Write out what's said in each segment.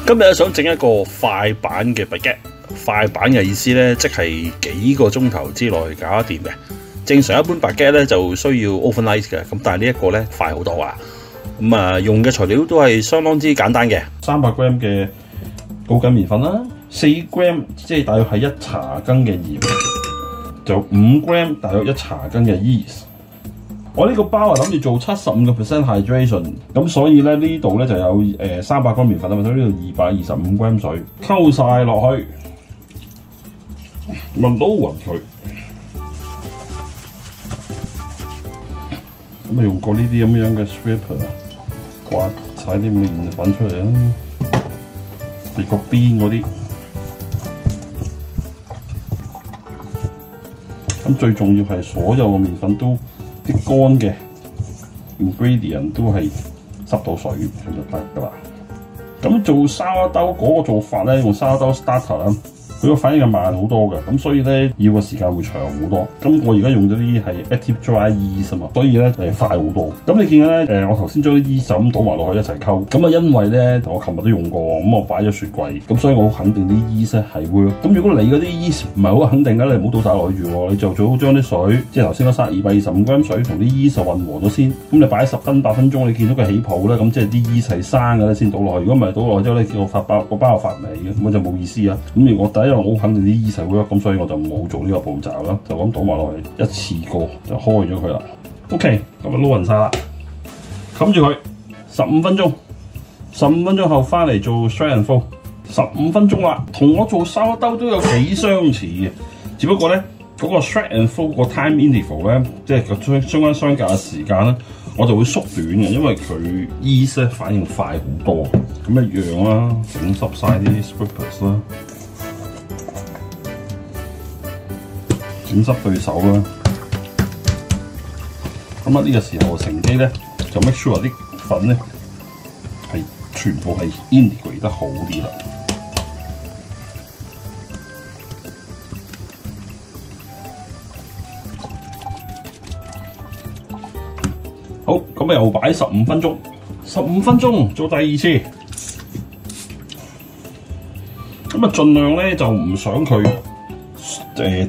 今日想整一個快版嘅 baguette， 快版嘅意思咧，即係幾個鐘頭之內搞掂嘅。正常一般 baguette咧就需要 overnight 嘅，咁但係呢一個咧快好多啊！用嘅材料都係相當之簡單嘅，300 gram 嘅高筋麵粉啦，4 gram 即係大約係1茶羹嘅鹽，就5 gram 大約1茶羹嘅 yeast。我呢個包啊諗住做75% hydration， 咁所以咧呢度咧就有300 gram 麵粉啊，所以呢度225 gram 水，溝晒落去，混到勻佢。咁用過呢啲咁樣嘅 scraper 刮晒啲麵粉出嚟啦，別個邊嗰啲。咁最重要係所有嘅麵粉都啲乾嘅 ingredient 都係濕到水咁就得㗎啦。咁做沙兜嗰個做法咧，用沙兜 starter 啦，佢個反應係慢好多嘅，咁所以咧要嘅時間會長好多。咁我而家用咗啲係 active dry yeast 啊嘛，所以咧快好多。咁你見到咧我頭先將啲 yeast 就咁倒埋落去一齊溝。咁啊，因為咧我琴日都用過，咁我擺咗雪櫃，咁所以我好肯定啲 yeast 咧係 work。咁如果你嗰啲 yeast 唔係好肯定嘅，你唔好倒晒落去住喎，你就最好將啲水，即係頭先嗰225 gram 水同啲 yeast 混和咗先。咁你擺10分8分鐘，你見到佢起泡咧，咁即係啲 yeast 係生嘅咧先倒落去。如果唔係倒落去之後咧，叫我個包發霉嘅，咁就冇意思啊。咁我第一樣我好肯定啲 yeast work，咁所以我就冇做呢個步驟啦，就咁倒埋落去，一次過就開咗佢啦。OK， 咁就撈勻晒啦，冚住佢15分鐘，15分鐘後翻嚟做 shred and fold， 15分鐘啦，同我做沙兜都有幾相似嘅，只不過咧嗰個 shred and fold 個 time interval 咧，即係個相間相隔嘅時間咧，我就會縮短嘅，因為佢 yeast 反應快好多。咁一樣啦，整濕晒啲 scrapers 啦。整濕對手啦，咁呢個時候乘機咧就 make sure 啲粉咧係全部係 integrate 得好啲啦。好，咁又擺15分鐘，15分鐘做第二次。咁盡量咧就唔想佢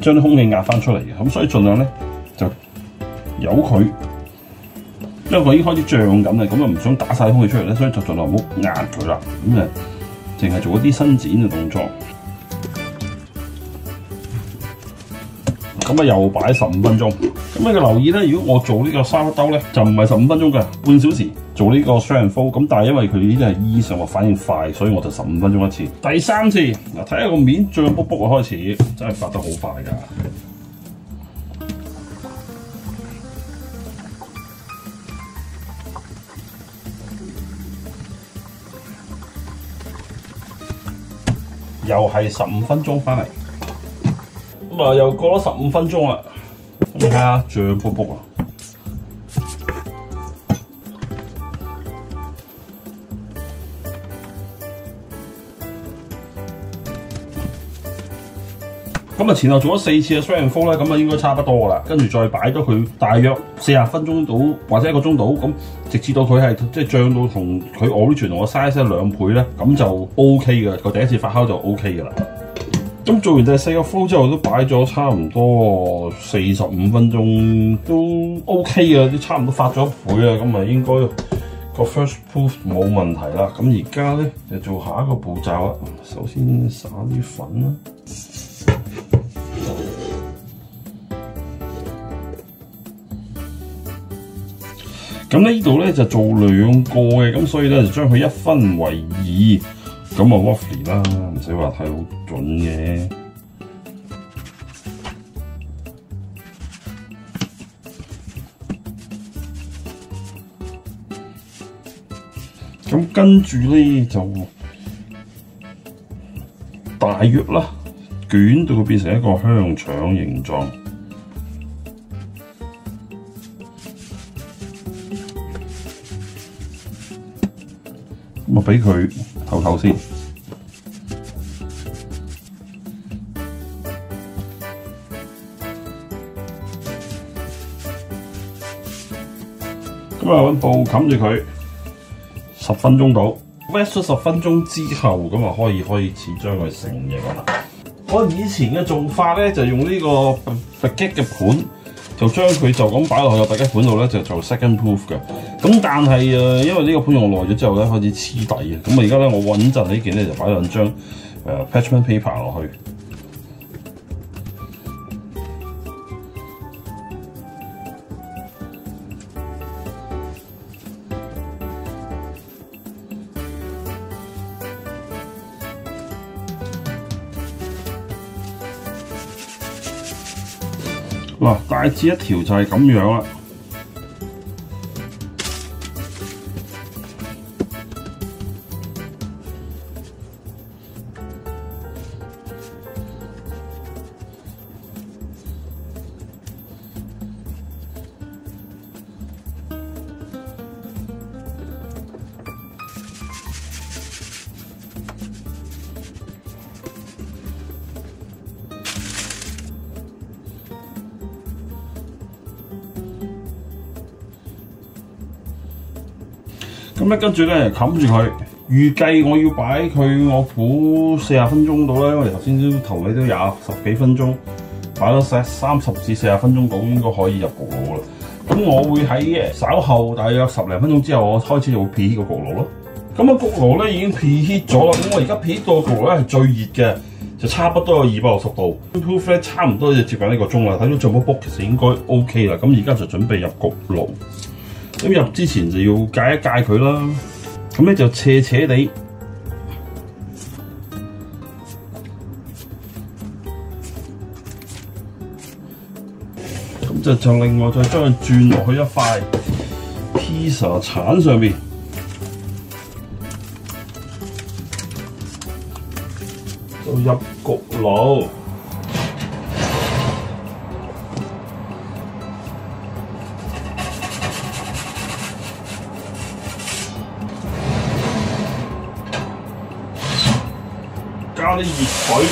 將啲空氣壓翻出嚟嘅，咁所以盡量咧就由佢，因為佢已經開始脹緊啦，咁唔想打晒空氣出嚟咧，所以就盡量唔好壓佢啦。咁淨係做一啲伸展嘅動作。咁又擺15分鐘。咁你留意咧，如果我做呢個沙兜咧，就唔係15分鐘嘅，半小時做呢個 shred and fold。咁但係因為佢呢啲係衣上嘅反應快，所以我就15分鐘一次。第三次嗱，睇下個面脹卜卜啊，開始真係發得好快㗎。又係15分鐘翻嚟，咁又過咗15分鐘啦。咁你睇下脹卜卜啊！咁前後做咗4次嘅 shred and fold 咧，咁應該差不多㗎啦。跟住再擺咗佢大約40分鐘到或者1個鐘到，咁直至到佢係即係脹到同佢 original 嘅 size 2倍咧，咁就 OK 嘅。個第一次發酵就 OK 㗎啦。咁做完第4個 fold 之後，都擺咗差唔多45分鐘，都 OK 嘅，都差唔多發咗1倍啊。咁咪應該個 first proof 冇問題啦。咁而家咧就做下一個步驟啦。首先灑啲粉啦。咁呢度咧就做2個嘅，咁所以咧就將佢1分為2，咁啊 waffle 啦，唔使話太好準嘅。咁跟住咧就大約啦，捲到佢變成一個香腸形狀。咁我俾佢透先。咁啊，揾布冚住佢10分鐘到。rest 咗10分鐘之後，咁啊開始將佢成型啦。我以前嘅做法咧，就用呢個 baguette 嘅盤，就將佢就咁擺落去個 baguette 盤度咧，就做 second proof 嘅。咁但係因為呢個盤用耐咗之後咧，開始黐底嘅。咁啊而家咧，我穩陣呢件咧就擺兩張parchment paper 落去。嗱，大致一條就係咁樣啦。咁咧跟住咧冚住佢，預計我要擺佢，我估40分鐘到啦，因為頭先都頭尾都10幾分鐘，擺咗30至40分鐘到，應該可以入焗爐啦。咁我會喺稍後大約10零分鐘之後，我開始就會 preheat 個焗爐咯。咁啊焗爐咧已經 preheat 咗啦，咁我而家 preheat 到個焗爐咧係最熱嘅，就差不多有260度 ，proof 咧差唔多就接近1個鐘啦。睇到做乜卜其實應該 OK 啦。咁而家就準備入焗爐。咁入之前就要戒一戒佢啦，咁咧就斜斜地，咁就另外再將佢轉落去一塊披薩鏟上面，就入焗爐。加啲熱水，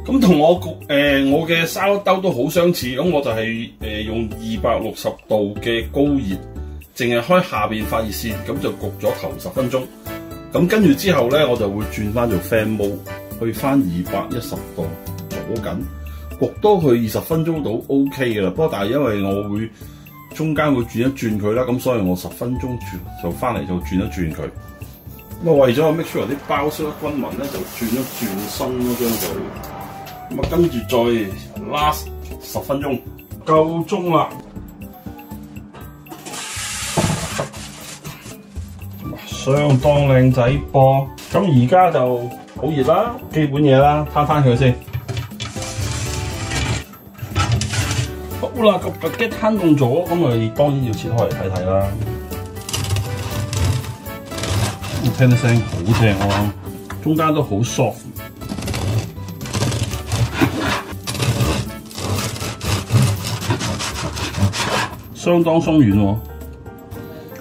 咁同我嘅沙律兜都好相似，咁我就係用260度嘅高熱，淨係開下邊發熱線，咁就焗咗頭10分鐘。咁跟住之後咧，我就會轉翻做 fan mode，去翻210度左緊。焗多佢20分鐘到 OK 嘅啦，不過但係因為我會中間會轉一轉佢啦，咁所以我10分鐘就翻嚟就轉一轉佢。咁啊為咗 make sure 啲包燒得均勻咧，就轉一轉身嗰張佢。咁啊跟住再 last 10分鐘，夠鐘啦。相當靚仔噃，咁而家就好熱啦，基本嘢啦，攤佢先。好啦，個 baguette 攤凍咗，咁啊當然要切開嚟睇睇啦。聽啲聲好正喎，中間都好 soft， 相當鬆軟喎，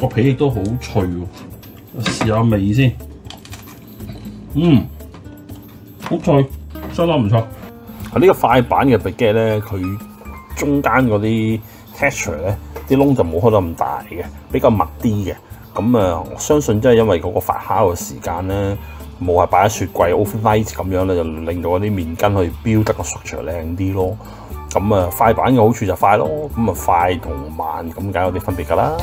個皮亦都好脆喎。試下味先，好脆，相當唔錯。呢個快板嘅 baguette咧，佢中間嗰啲 texture 咧，啲窿就冇開得咁大嘅，比較密啲嘅。咁我相信真係因為嗰個發酵嘅時間咧，冇係擺喺雪櫃 overnight 咁樣咧，就令到嗰啲麵筋去標得個 structure 靚啲咯。咁快板嘅好處就快咯，咁快同慢咁梗有啲分別㗎啦。